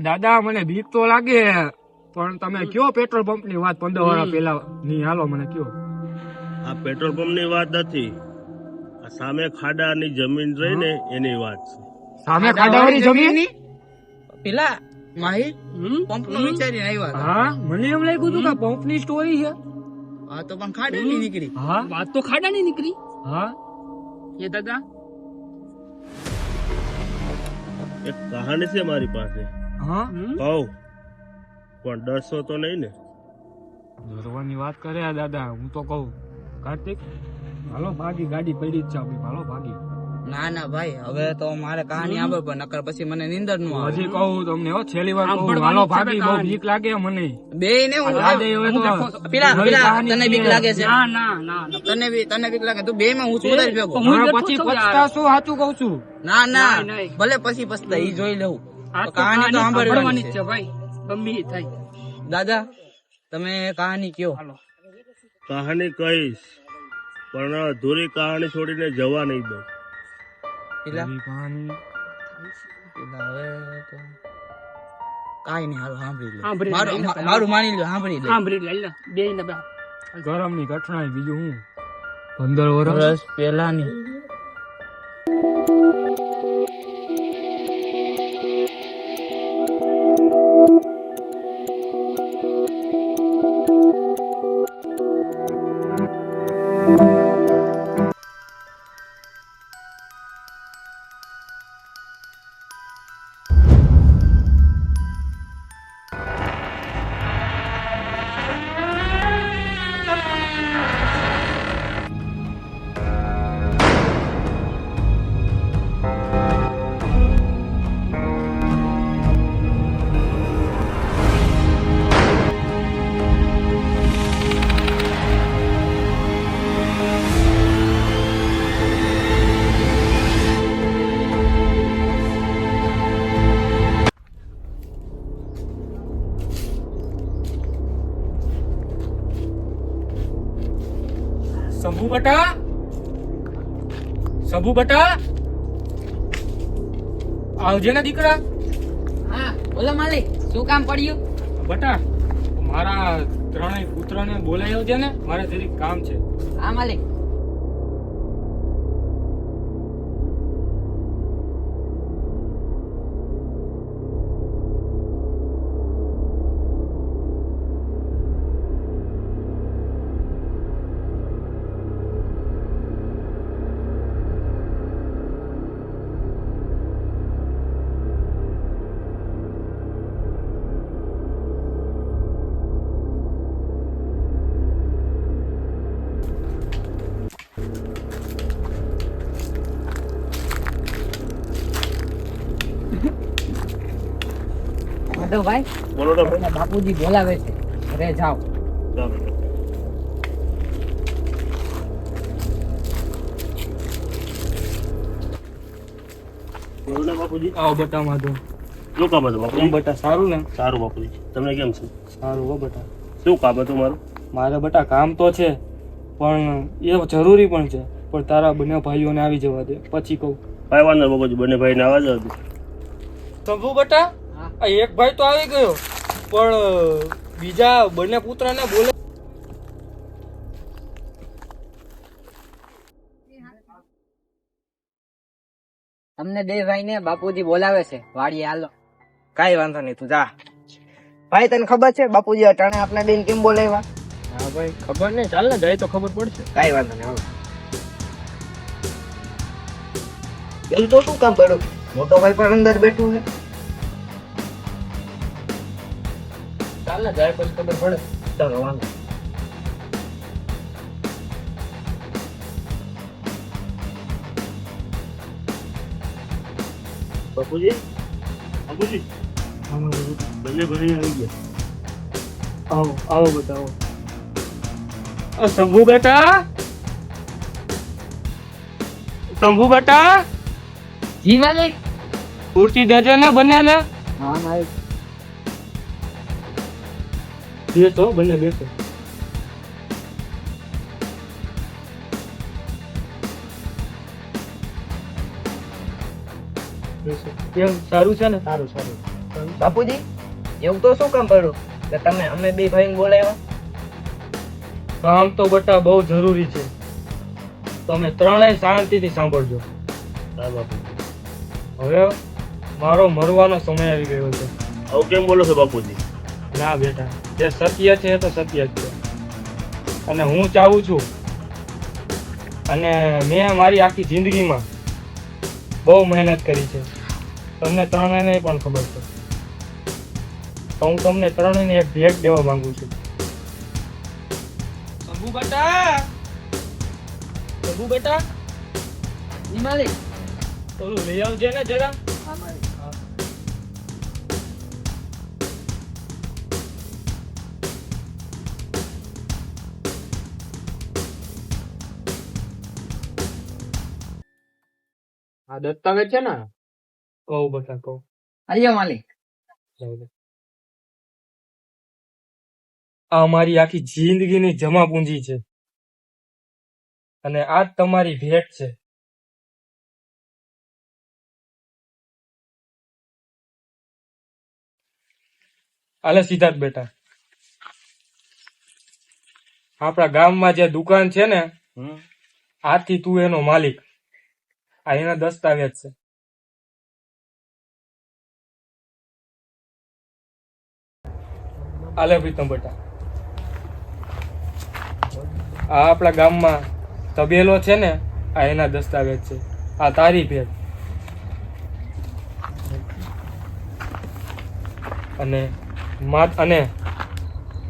દાદા મને બીક તો લાગે, પણ તમે કયો પેટ્રોલ પંપ ની વાત 15 વર્ષ પહેલા ની, હાલો મને કયો. આ પેટ્રોલ પંપ ની વાત નથી, આ સામે ખાડાની જમીન રહી ને એની વાત છે. સામે ખાડાવાળી જમીન? પેલા માહી પંપ નો વિચારીને આવ્યા હતા. હા, મને એમ લાગ્યું હતું કે પંપ ની સ્ટોરી છે. હા તો પણ ખાડાની નીકળી. હા વાત તો ખાડાની નીકળી. હા, એ દાદા એક કહાની છે મારી પાસે, હા. કહું પણ ડરશો તો નહીં ને? ડરવાની વાત કરે આ દાદા, હું તો કહું કાર્તિક હાલો ભાગી, ગાડી પડી જ છે આપણી, હાલો ભાગી. ના ના ભાઈ, હવે તો મારે કહાની આવે પણ નકર પછી મને નીંદર નું આવે. હજી કહું તમને, હો છેલ્લી વાર કહું, સાંભળવાની હાલો ઈચ્છા ભાગી, તો બહુ કહાની. બીક લાગે મને. બે ને હું દાદા હવે તો પેલા નવી પેલા કહાની તને બીક છે. લાગે છે? ના ના ના ના. તને બીક લાગે? તું બે માં હું છું વધારે ભેગો. હું હવે બેઠો પછી છું યાર. પછતાશું, સાચું કહું છું. ના ના નહીં, નહીં. ભલે પછી પછતા ઈ જોઈ લઉં. આ તો કહાની તો સાંભળવાની જ છે. છે ભાઈ, ગમે એ થાય. દાદા તમે કહાની કયો. હાલો. કહાની કહીશ પણ અધૂરી કહાની છોડીને જવા નહીં દઉં. પેલા નવી કહાની. પેલા હવે તો કાઈ નહીં, હાલો સાંભળી લે. સાંભળી લે. મારું માની લો, સાંભળી લે. સાંભળી લે, બે ને બે. ગરમ ની ઘટના, બીજું હું 15 વર્ષ વર્ષ પહેલાની. શંભુ બટા, શંભુ બટા, આવજે ને દીકરા. હા બોલો માલિક, શું કામ પડ્યું? બટા મારા ત્રણેય પુત્રને બોલાવી આવજે ને, મારે જરીક કામ છે. હા માલિક. ભાઈ બોલો તો ભાઈ. બાપુજી બોલાવે છે, ઘરે જાઓ. ચાલો. બોલો ને બાપુજી. આવો બટા માધવ. શું કામ હતું કેમ બાપુજી? બટા, સારું ને? સારું બાપુજી, તમને કેમ છે? સારું હો બટા. શું કામ હતું મારું? મારે બટા કામ તો છે, પણ એ જરૂરી પણ છે, પણ તારા બંને ભાઈઓને આવી જવા દે, પછી કહું. કાંઈ વાંધો નહીં બાપુજી, બંને ભાઈને આવા જ હતું. શંભુ બટા, આ એક ભાઈ તો આવી ગયો, પણ બીજા બંને પુત્રને બોલે. તમને બે ભાઈ ને બાપુજી બોલાવે છે, વાડીએ હાલો. કાઈ વાંધો નહીં, તું જા. ભાઈ તને ખબર છે બાપુજી અટાણે આપણે બેન કેમ બોલાવ્યા? હા ભાઈ, ખબર નહીં, ચાલ ને જાય તો ખબર પડશે. કાઈ વાંધો નહીં, હાલો. પેલું તો શું કામ પડ્યું? મોટો ભાઈ પણ અંદર બેઠો છે. ચાલ ને જાય પછી ખબર પડે. ચાલો વાંધો. બાપુજી, બાપુજી, બંને ભાઈ આવી ગયા. આવો આવો બધા આવો. શંભુ બેટા, શંભુ બેટા, જી માલિક. ખુરશી દેજો ને બંને ને. હા માલિક. બેસો બંને બેસો. બેસો. કેમ સારું છે ને? સારું સારું. સારું છે. બાપુજી એવું તો શું કામ પડ્યું કે તમે અમે બે ભાઈને બોલાવ્યા? કામ તો બટા બહુ જરૂરી છે. તમે ત્રણેય શાંતિથી સાંભળજો. હા બાપુજી. હવે મારો મરવાનો સમય આવી ગયો છે. આવું કેમ બોલો છો બાપુજી? ના બેટા, જે સત્ય છે એ તો સત્ય જ છે. અને હું ચાહું છું, અને મેં મારી આખી જિંદગીમાં બહુ મહેનત કરી છે. તમને ત્રણેયને પણ ખબર છે. તો હું તમને ત્રણેયને એક ભેટ દેવા માંગુ છું. શંભુ બેટા, જી માલિક. થોડું લઈ આવજે ને જરા. હા માલિક. આ દસ્તાવેજ છે ને? કહું બેટા કહું. આલ્યો માલિક. આ અમારી આખી જિંદગીની જમા પૂંજી છે, અને આ જ તમારી ભેટ છે. આલે સિદ્ધાર્થ બેટા, આપણા ગામમાં જે દુકાન છે ને, આથી તું એનો માલિક. આ એના દસ્તાવેજ છે. આલે પ્રીતમ બેટા, આ આપણા ગામમાં તબેલો છે ને, આ એના દસ્તાવેજ છે. આ તારી ભેટ. અને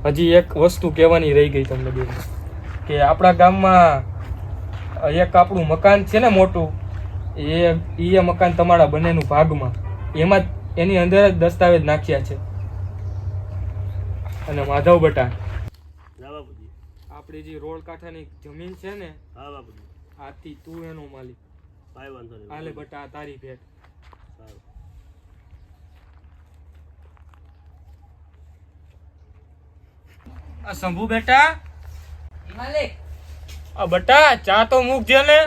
હજી એક વસ્તુ કહેવાની રહી ગઈ તમને બેન, કે આપણા ગામમાં એક આપણું મકાન છે ને મોટું, એ મકાન તમારા બંનેનું ભાગમાં, એમાં એની અંદર જ દસ્તાવેજ નાખ્યા છે. અને માધવ બેટા, હા બાપુજી. આપણી જે રોડ કાંઠાની જમીન છે ને, હા બાપુજી. આથી તું એનો માલિક. કાંઈ વાંધો નહીં. હાલે બેટા, આ તારી ભેટ. સારું. આ શંભુ બેટા, જી માલિક. આ બેટા ચા તો મૂકજે ને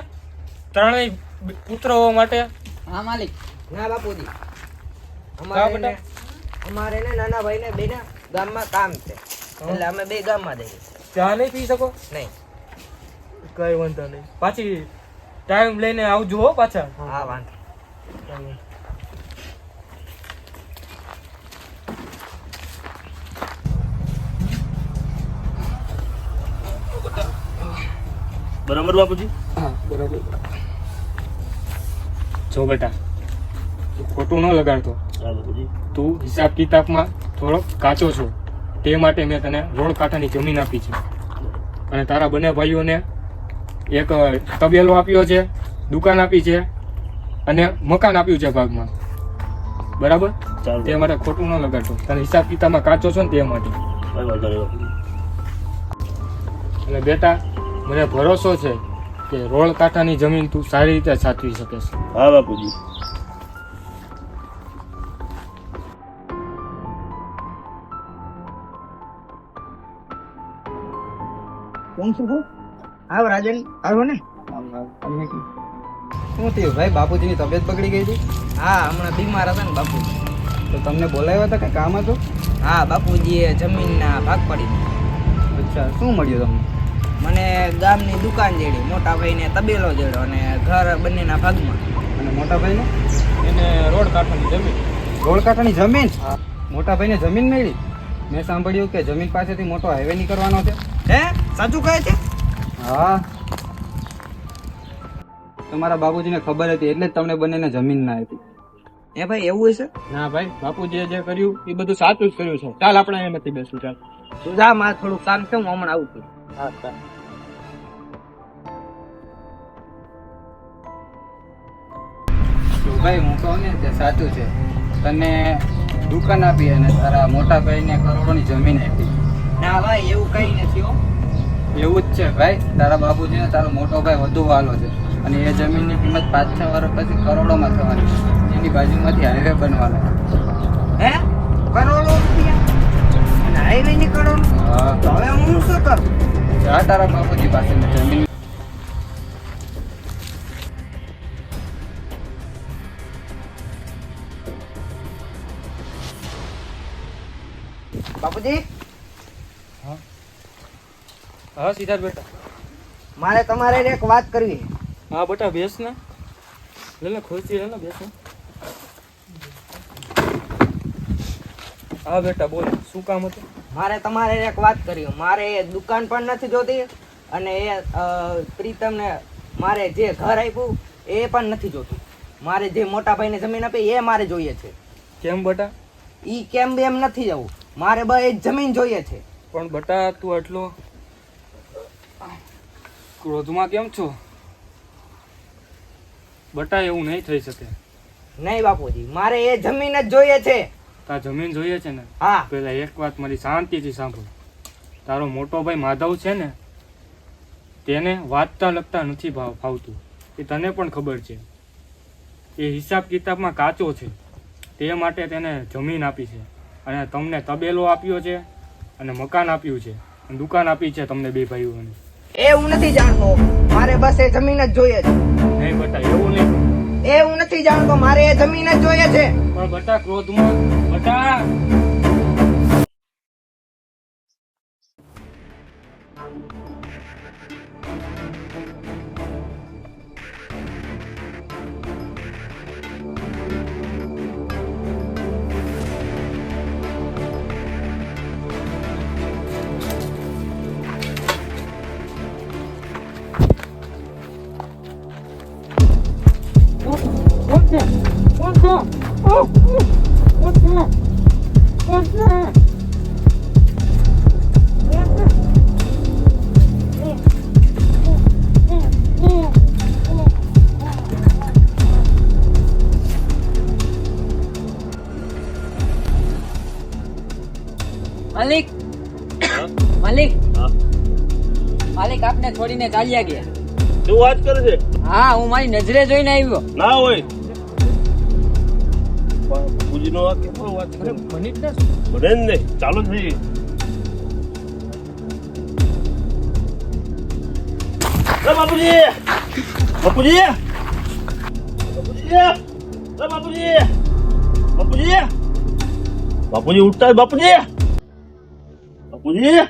ત્રણેય પુત્રો માટે. હા માલિક. ના બાપુજી, હા, અમારે બેટા. ને અમારે ને નાના ભાઈને બેના ગામમાં કામ છે, એટલે અમે બે ગામમાં જઈએ. ચા નહીં પી શકો? નહીં. કઈ વાંધો નહીં, પાછી ટાઈમ લઈને આવજો હો પાછા. હા વાંધો. બરાબર બાપુજી? હા બરાબર. જો બેટા, તું ખોટું ન લગાડતો. હા બાપુજી. તું હિસાબ કિતાબમાં થોડો કાચો છો, તે માટે મેં તને રોડ કાંઠાની જમીન આપી છે. અને તારા બંને ભાઈઓને એક તબેલો આપ્યો છે, દુકાન આપી છે, અને મકાન આપ્યું છે ભાગમાં. બરાબર? ચાલો. તે માટે ખોટું ન લગાડતો. તને હિસાબ કિતાબમાં કાચો છો ને તે માટે. કાંઈ વાંધો નહીં બાપુજી. અને બેટા, મને ભરોસો છે કે રોડ કાંઠાની જમીન તું સારી રીતે સાચવી શકે છે. હા બાપુજી. કોણ છું? આવ રાજન, આવો ને. શું થયું ભાઈ, બાપુજીની તબિયત બગડી ગઈ હતી? હા, હમણાં બીમાર હતા ને બાપુજી. તો તમને બોલાવ્યા હતા કે કામ હતું? હા, બાપુજીએ જમીનના ભાગ પડી દીધા. અચ્છા, શું મળ્યું તમને? મને ગામની દુકાન જેડી, મોટા ભાઈને તબેલો જેડો અને ઘર બંનેના ભાગમાં. અને મોટા ભાઈને? એને રોડ કાંઠાની જમીન. રોડ કાંઠાની જમીન? મોટા ભાઈને જમીન મળી? મેં સાંભળ્યું કે જમીન પાસેથી મોટો હાઈવે નીકળવાનો છે. હે, સાચું કહે છે? હા, તમારા બાપુજીને ખબર હતી એટલે જ તમને બંનેને જમીન ના આપી. એ ભાઈ એવું હશે? ના ભાઈ, બાપુજીએ જે કર્યું એ બધું સાચું જ કર્યું છે. ચાલ આપણે એમાંથી બેસું. ચાલ. તું જા, મારે થોડુંક કામ છે, હું હમણાં આવું છું. હા ચાલ. તો ભાઈ હું કહું ને તે સાચું છે. તને દુકાન આપી અને તારા મોટા ભાઈને કરોડોની જમીન આપી. ના ભાઈ, એવું કઈ નથી હો. એવું જ છે ભાઈ, તારા બાપુજીને તારો મોટો ભાઈ વધુ વાલો છે અને એ જમીનની કિંમત 5-6 વર્ષ પછી કરોડોમાં થવાની છે. એની બાજુમાંથી હાઈવે બનવાનો. હે, કરોડો રૂપિયા અને હાઈવે ની કરોડો? હા, તો હવે હું શું કરું? જા તારા બાપુજી પાસેની જમીન. બાપુજી હા સિદ્ધાર્થ બેટા. મારે તમારે એક વાત કરવી છે. હા બેટા બેસ ને. લે ખુરશી લે ને બેસ ને. હા બેટા બોલ શું કામ હતું? મારે તમારે એક વાત કરવી. મારે એ દુકાન પણ નથી જોતી અને એ પ્રીતમને મારે જે ઘર આપ્યું એ પણ નથી જોતું. મારે જે મોટા ભાઈને જમીન આપી એ મારે જોઈએ છે. કેમ બેટા? ઈ કેમ બેમ નથી જવું, મારે બસ એ જમીન જોઈએ છે. પણ બેટા તું એટલો ક્રોધમાં કેમ છો? બેટા એવું નહીં થઈ શકે. નહીં બાપુજી, મારે એ જમીન જ જોઈએ છે. તાર જમીન જોઈએ છે ને? હા. પેલા એક વાત મારી શાંતિથી સાંભળ. તારો મોટો ભાઈ માધવ છે ને, તેને વાંચતા લખતા નથી ફાવતું. એ તને પણ ખબર છે. એ હિસાબ કિતાબમાં કાચો છે, તે માટે તેને જમીન આપી છે અને તમને તબેલો આપ્યો છે અને મકાન આપ્યું છે અને દુકાન આપી છે તમને બે ભાઈઓને. એ હું નથી જાણતો, મારે બસ એ જમીન જ જોઈએ છે. નહીં બેટા એવું નહીં. એ હું નથી જાણતો, મારે એ જમીન જ જોઈએ છે. પણ બેટા ક્રોધમાં બેટા માલિક માલિક માલિક આપને છોડીને ચાલ્યા ગયા. શું વાત કરે છે? હા હું મારી નજરે જોઈને આવ્યો. ના હોય બાપુજીનો આ કેમ વાત કરે? મને જ બને જ નહીં. ચાલો થઈ બાપુજી બાપુજી બાપુજી બાપુજી બાપુજી બાપુજી ઉઠતા જ બાપુજી બાપુજી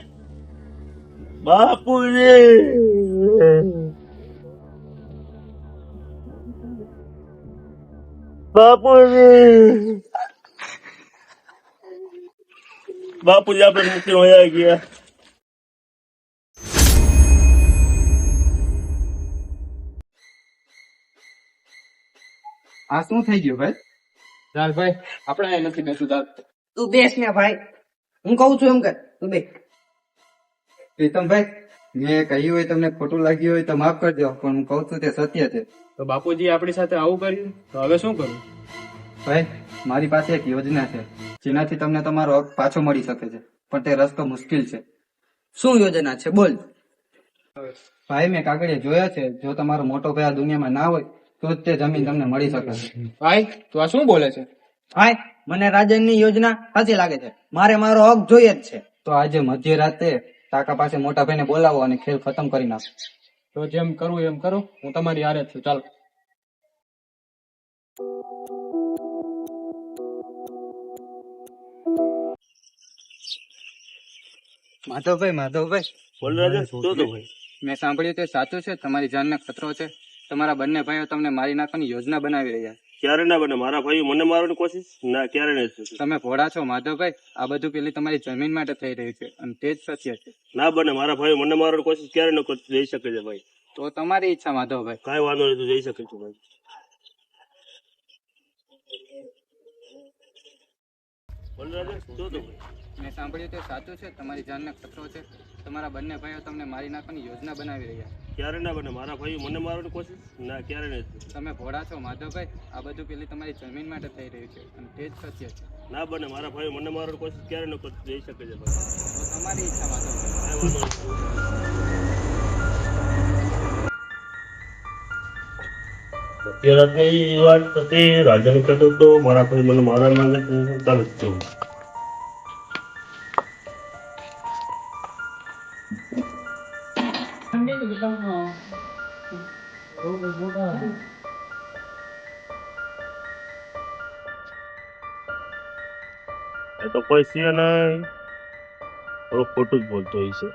બાપુજી બાપુજી બાપુજી આપણે મૂકીને વયા ગયા. આ શું થઈ ગયું ભાઈ? ચાલ ભાઈ આપણે અહીં નથી બેસું. ચાલ તું બેસ ને ભાઈ, હું કહું છું એમ કર, તું બેસ. પ્રીતમભાઈ, મેં કહ્યું હોય તમને ખોટું લાગ્યું હોય તો માફ કરજો, પણ હું કહું છું તે સત્ય છે. તો બાપુજી આપણી સાથે આવું કર્યું તો હવે શું કરું? ભાઈ, મારી પાસે એક યોજના છે જેનાથી તમને તમારો હક પાછો મળી શકે છે, પણ તે રસ્તો મુશ્કેલ છે. શું યોજના છે બોલ. ભાઈ, મેં કાગળિયા જોયા છે. જો તમારો મોટો ભાઈ આ દુનિયામાં ના હોય તો જ તે જમીન તમને મળી શકે છે. ભાઈ તું આ શું બોલે છે? ભાઈ, મને રાજનની યોજના સાચી લાગે છે. મારે મારો હક જોઈએ જ છે. તો આજે મધ્યરાતે કાકા પાસે મોટા ભાઈને બોલાવો અને ખેલ ખતમ કરી નાખો. તો જેમ કરવું એમ કરો, હું તમારી હારે જ છું. ચાલો. માધવભાઈ, બોલ રાજા, શું તો ભાઈ? મેં સાંભળ્યું તે સાચું છે? તમારી જાનને ખતરો છે. તમારા બંને ભાઈઓ તમને મારી નાખવાની યોજના બનાવી રહ્યા છે. ક્યારે ના બને? મારા ભાઈ મને મારવાની કોશિશ ના ક્યારે નહીં થશે. તમે ભોળા છો માધવભાઈ. આ બધું પેલી તમારી જમીન માટે થઈ રહ્યું છે અને તે જ સત્ય છે. ના બને. મારા ભાઈ મને મારવાની કોશિશ ક્યારે ન કરતી. જઈ શકે છે ભાઈ. તો તમારી ઈચ્છા માધવભાઈ. કાંઈ વાંધો નહીં, તું જઈ શકે છે ભાઈ. બોલ રાજા, શું તો ભાઈ? મેં સાંભળ્યું તે સાચું છે? તમારી જાનને ખતરો છે. તમારા બંને ભાઈઓ તમને મારી નાખવાની યોજના બનાવી રહ્યા છે. ક્યારે ના બને. મારા ભાઈ મને મારવાની કોશિશ ના ક્યારે નહીં થશે. તમે ભોળા છો માધવભાઈ. આ બધું પેલી તમારી જમીન માટે થઈ રહ્યું છે અને તે જ સત્ય છે. ના બને. મારા ભાઈ મને મારવાની કોશિશ ક્યારે ન કરતી. જઈ શકે છે ભાઈ. તો તમારી ઈચ્છા માધવભાઈ. કાંઈ વાંધો નહીં. અત્યારની વાત હતી. રાજાને કહેતો હતો મારા ભાઈ મને મારવા માંગે છે. ચાલુ જ છું. એ તો કોઈ છે નહીં. થોડું ખોટું જ બોલતો હોય છે.